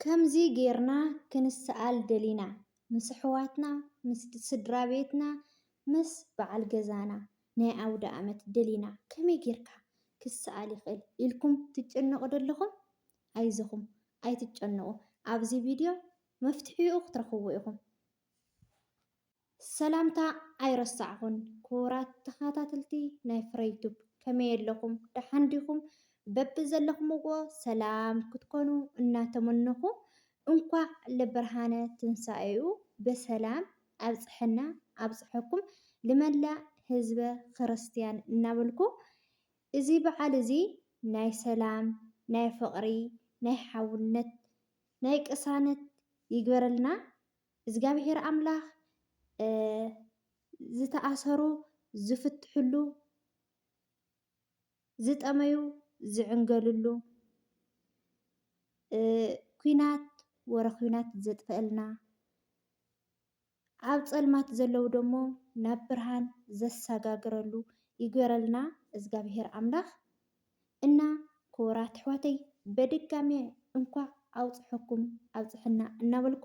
ከምዚ ጌርና ክንሰኣል ደሊና ምስ ኣሕዋትና ምስ ስድራ ቤትና ምስ በዓል ገዛና ናይ ኣውደ ዓመት ደሊና ከመይ ጌርካ ክሰኣል ይኽእል ኢልኩም ትጨነቁ ዘለኹም? ኣይዞኹም ኣይትጨነቁ። ኣብዚ ቪድዮ መፍትሒኡ ክትረኽብዎ ኢኹም። ሰላምታ ኣይረሳዕኹን ክቡራት ተኸታተልቲ ናይ ፍረ ዩቱብ ከመይ ኣለኹም? ደሓን ዲኹም? በቢ ዘለኹምዎ ሰላም ክትኮኑ እናተመነኹ እንኳዕ ለብርሃነ ትንሣኤኡ በሰላም ኣብፅሐና ኣብፅሐኩም ልመላእ ህዝበ ክርስቲያን እናበልኩ እዚ በዓል እዚ ናይ ሰላም፣ ናይ ፍቕሪ፣ ናይ ሓውነት፣ ናይ ቅሳነት ይግበረልና። እግዚኣብሔር ኣምላኽ ዝተኣሰሩ ዝፍትሕሉ፣ ዝጠመዩ ዝዕንገሉሉ፣ ኩናት ወረኹናት ዘጥፍአልና፣ ኣብ ፀልማት ዘለዉ ደሞ ናብ ብርሃን ዘሰጋግረሉ ይግበረልና እግዚኣብሔር ኣምላኽ። እና ክቡራት ኣሕዋተይ በድጋሜ እንኳዕ ኣውፅሐኩም ኣብፅሐና እናበልኩ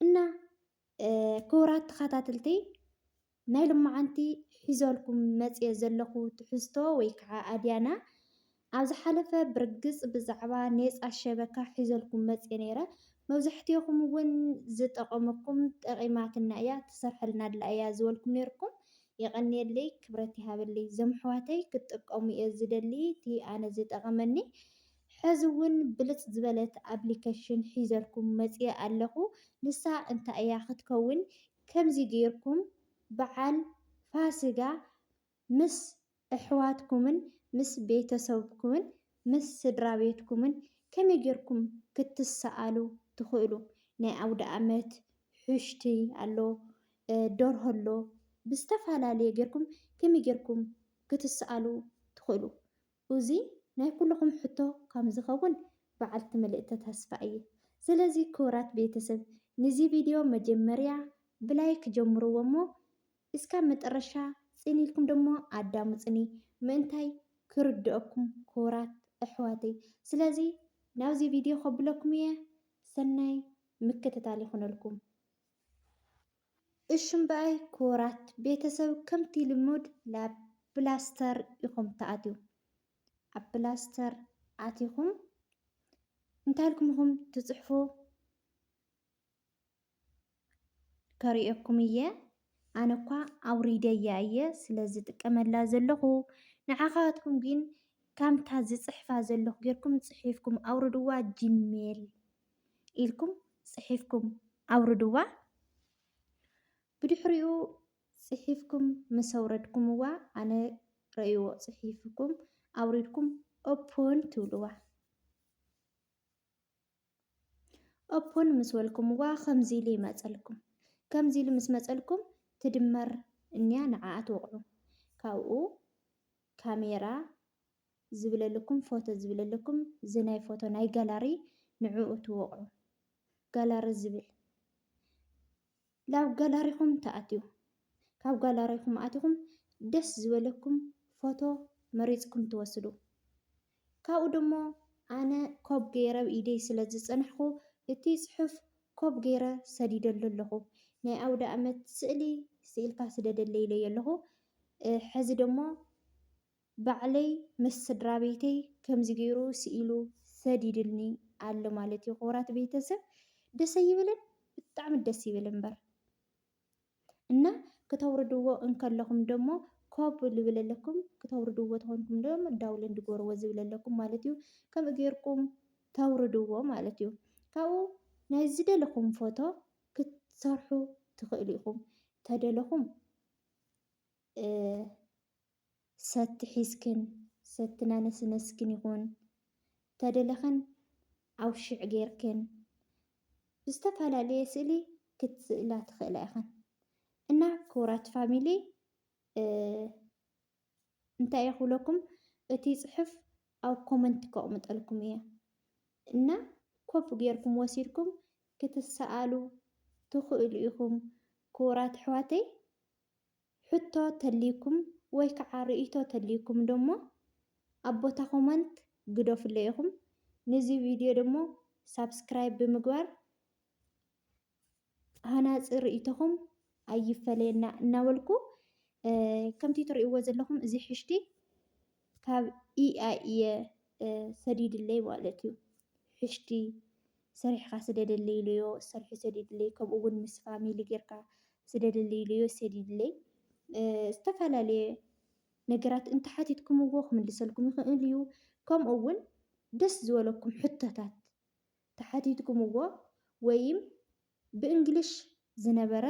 እና ክቡራት ተኸታተልተይ ናይ ሎማዓንቲ ሒዘልኩም መፅየ ዘለኹ ትሕዝቶ ወይ ከዓ ኣድያና ኣብ ዝሓለፈ ብርግፅ ብዛዕባ ኔፃ ሸበካ ሒዘልኩም መፅየ ነይረ። መብዛሕትኹም እውን ዝጠቐመኩም ጠቒማትና እያ ትሰርሐልና ኣላ እያ ዝበልኩም ነይርኩም። ይቐኒየለይ ክብረት ይሃበለይ። እዞም ኣሕዋተይ ክጥቀሙ እየ ዝደሊ እቲ ኣነ ዝጠቐመኒ። ሕዚ እውን ብልፅ ዝበለት ኣፕሊኬሽን ሒዘልኩም መፅየ ኣለኹ። ንሳ እንታይ እያ ክትከውን ከምዚ ጌርኩም በዓል ፋሲጋ ምስ ኣሕዋትኩምን ምስ ቤተሰብኩምን ምስ ስድራ ቤትኩምን ከመይ ጌርኩም ክትሰኣሉ ትኽእሉ? ናይ ኣውደ ዓመት ሕሽቲ ኣሎ፣ ደርሆ ኣሎ፣ ብዝተፈላለየ ጌርኩም ከመይ ጌርኩም ክትሰኣሉ ትኽእሉ? እዚ ናይ ኩልኩም ሕቶ ከም ዝኸውን በዓልቲ መልእክቲ ተስፋ እየ። ስለዚ ክቡራት ቤተሰብ ነዚ ቪድዮ መጀመርያ ብላይክ ጀምርዎ እሞ እስካብ መጨረሻ ፅን ኢልኩም ደሞ ኣዳምፅኒ ምእንታይ ክርድአኩም ክቡራት ኣሕዋተይ። ስለዚ ናብዚ ቪድዮ ከብለኩም እየ። ሰናይ ምክትታል ይኹነልኩም። እሽም በኣይ ክቡራት ቤተሰብ ከምቲ ልሙድ ላብ ፕላስተር ኢኹም ተኣትዩ። ኣብ ፕላስተር ኣቲኹም እንታይ ኢልኩም ኢኹም ትፅሕፉ ከሪአኩም እየ። ኣነ እኳ ኣውሪደያ እየ ስለ ዝጥቀመላ ዘለኹ። ንዓኻትኩም ግን ከምታ ዝፅሕፋ ዘለኹ ጌርኩም ፅሒፍኩም ኣውርድዋ። ጂሜል ኢልኩም ፅሒፍኩም ኣውርድዋ። ብድሕሪኡ ፅሒፍኩም ምስ ኣውረድኩምዋ ኣነ ረእይዎ ፅሒፍኩም ኣውሪድኩም ኦፕን ትብልዋ። ኦፕን ምስ በልኩምዋ ከምዚ ኢሉ ይመፀልኩም። ከምዚ ኢሉ ምስ መፀልኩም ትድመር እኒያ ንዓኣ ትወቕዑ። ካብኡ ካሜራ ዝብለለኩም ፎቶ ዝብለለኩም እዚ ናይ ፎቶ ናይ ጋላሪ ንዕኡ ትወቕዑ። ጋላሪ ዝብል ላብ ጋላሪኹም ተኣትዩ። ካብ ጋላሪኹም ኣቲኹም ደስ ዝበለኩም ፎቶ መሪፅኩም ትወስዱ። ካብኡ ደሞ ኣነ ኮብ ገይረ ብኢደይ ስለ ዝፀንሕኩ እቲ ፅሑፍ ኮብ ገይረ ሰዲደሉ ኣለኹ። ናይ ኣውደ ዓመት ስእሊ ስኢልካ ስለደለይለይ ኣለኹ። ሕዚ ደሞ ባዕለይ ምስ ስድራ ቤተይ ከምዚ ገይሩ ስኢሉ ሰዲድልኒ ኣሎ ማለት እዩ። ክቡራት ቤተሰብ ደስ ይብልን? ብጣዕሚ ደስ ይብል እምበር እና ክተውርድዎ እንከለኹም ደሞ ኮብ ዝብለለኩም ክተውርድዎ ተኾንኩም ደሞ ዳውንሎድ ግበርዎ ዝብለለኩም ማለት እዩ። ከምኡ ጌርኩም ተውርድዎ ማለት እዩ። ካብኡ ናይ ዝደለኹም ፎቶ ክትሰርሑ ትኽእሉ ኢኹም። ተደለኹም ሰቲ ሒዝክን ሰቲ ናነስነስክን ይኹን ተደለኸን ኣውሽዕ ጌርክን ብዝተፈላለየ ስእሊ ክትስእላ ትኽእላ ኢኸን። እና ክቡራት ፋሚሊ እንታይ እየ ክብለኩም እቲ ፅሑፍ ኣብ ኮመንት ከቕምጠልኩም እየ እና ኮፕ ጌርኩም ወሲድኩም ክትሰኣሉ ትኽእሉ ኢኹም። ክቡራት ኣሕዋተይ ሕቶ ተልይኩም ወይ ከዓ ርእይቶ ተልይኩም ደሞ ኣብ ቦታ ኮመንት ግደፍሉ ኢኹም። ነዚ ቪድዮ ደሞ ሳብስክራይብ ብምግባር ሃናፂ ርእይቶኹም ኣይፈለየና እናበልኩ ከምቲ ትሪእዎ ዘለኹም እዚ ሕሽቲ ካብ ኢኣይ እየ ሰዲድለይ ማለት እዩ። ሕሽቲ ሰሪሕካ ስለደለይልዮ ሰሪሑ ሰዲድለይ ከምኡ እውን ምስ ፋሚሊ ጌርካ ስለደለይልዮ ሰዲድለይ ዝተፈላለየ ነገራት እንተሓቲትኩምዎ ክምልሰልኩም ይኽእል እዩ። ከምኡ እውን ደስ ዝበለኩም ሕቶታት ተሓቲትኩምዎ ወይም ብእንግሊሽ ዝነበረ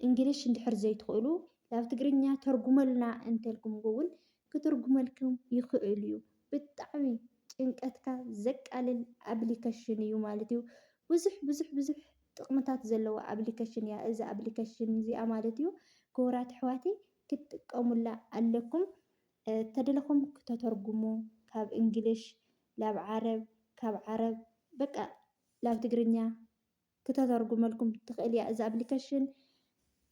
እንግሊሽ እንድሕር ዘይትኽእሉ ናብ ትግርኛ ተርጉመልና እንተልኩምዎ እውን ክተርጉመልኩም ይኽእል እዩ። ብጣዕሚ ጭንቀትካ ዘቃልል ኣፕሊኬሽን እዩ ማለት እዩ። ብዙሕ ብዙሕ ብዙሕ ጥቕምታት ዘለዋ ኣፕሊኬሽን እያ እዛ ኣፕሊኬሽን እዚኣ ማለት እዩ። ክቡራት ኣሕዋተይ ክትጥቀሙላ ኣለኩም። ተደለኹም ክተተርጉሙ ካብ እንግሊሽ ናብ ዓረብ ካብ ዓረብ በቃ ናብ ትግርኛ ክተተርጉመልኩም ትኽእል እያ እዛ ኣፕሊኬሽን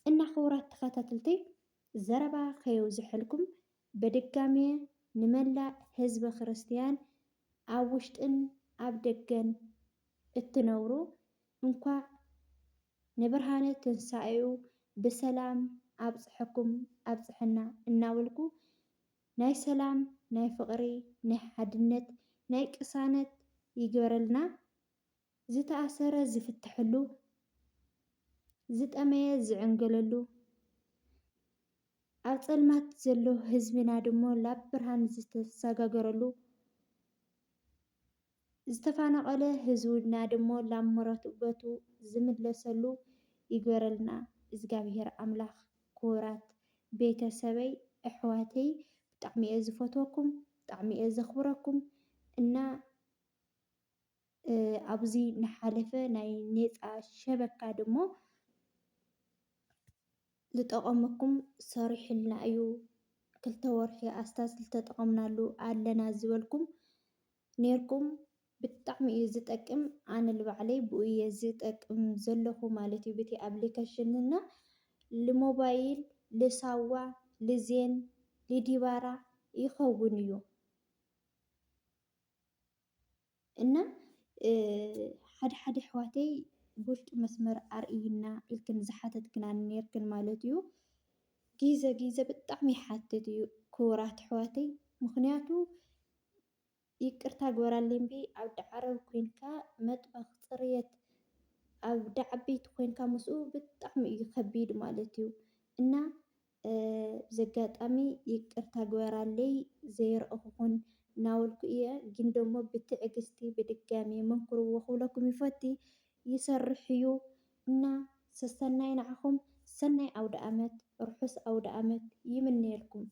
እና ክቡራት ተኸታተልተይ ዘረባ ከየውዝሐልኩም በድጋሜ ንመላእ ህዝበ ክርስቲያን ኣብ ውሽጥን ኣብ ደገን እትነብሩ እንኳዕ ንብርሃነ ትንሳኤኡ ብሰላም ኣብፅሐኩም ኣብፅሐና እናበልኩ ናይ ሰላም ናይ ፍቕሪ ናይ ሓድነት ናይ ቅሳነት ይግበረልና። ዝተኣሰረ ዝፍተሐሉ ዝጠመየ ዝዕንገለሉ ኣብ ፀልማት ዘሎ ህዝብና ድሞ ላብ ብርሃን ዝተሰጋገረሉ ዝተፈናቐለ ህዝብና ድሞ ላብ መረበቱ ዝምለሰሉ ይግበረልና እግዚኣብሔር ኣምላኽ። ክቡራት ቤተሰበይ ኣሕዋተይ ብጣዕሚ እየ ዝፈትወኩም ብጣዕሚ እየ ዘኽብረኩም እና ኣብዚ ንሓለፈ ናይ ኔፃ ሸበካ ድሞ ዝጠቐመኩም ሰሪሕልና እዩ 2 ወርሒ ኣስታዝ ዝተጠቐምናሉ ኣለና ዝበልኩም ነይርኩም። ብጣዕሚ እዩ ዝጠቅም። ኣነ ንባዕለይ ብኡ እየ ዝጠቅም ዘለኹ ማለት እዩ በቲ ኣፕሊኬሽን እና ንሞባይል ልሳዋ ልዜን ልዲባራ ይኸውን እዩ እና ሓደ ሓደ ኣሕዋተይ ብውሽጢ መስመር ኣርኢና ኢልክን ዝሓተትክና ነይርክን ማለት እዩ። ግዜ ግዜ ብጣዕሚ ይሓትት እዩ ክቡራት ኣሕዋተይ ምክንያቱ ይቅርታ ግበራለይ እምበር ኣብ ዳዕሮ ኮንካ መጥበኽ ፅሬት ኣብ ዳዓበይቲ ኮንካ ምስኡ ብጣዕሚ እዩ ከቢድ ማለት እዩ እና ብዘጋጣሚ ይቅርታ ግበራለይ ዘይረአኹኹን እናበልኩ እየ። ግን ደሞ ብትዕግስቲ ብድጋሚ መንክርዎ ክብለኩም ይፈቲ ይሰርሕ እዩ እና ሰናይ ንዓኹም ሰናይ ኣውደ ዓመት ርሑስ ኣውደ ዓመት ይምነየልኩም።